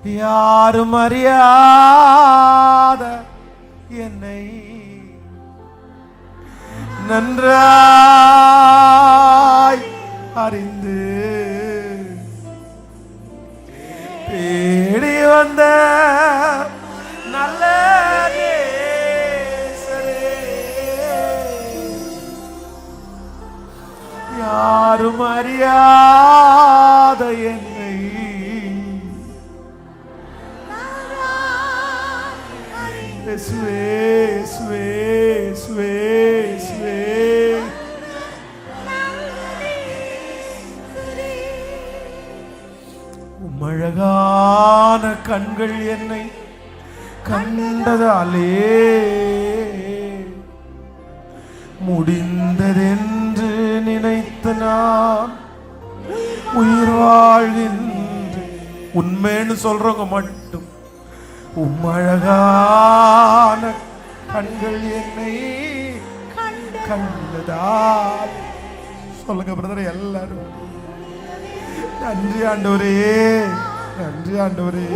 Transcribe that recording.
யாரும் அறியாத என்னை நன்றாய் அறிந்து தேடி வந்த நல்ல நேசரே, யாரும் அறியாத என்னை உம்மழகான கண்கள் என்னை கண்டதாலே முடிந்ததென்று நினைத்த நான் உயிர் வாழ்கின்றேன். உண்மைன்னு சொல்றவங்க மட்டும் உம்மழகான கண்கள் என்னை கண்டதால் சொல்லுங்க பிரதர் எல்லாரும். நன்றி ஆண்டவரே, நன்றி ஆண்டவரே.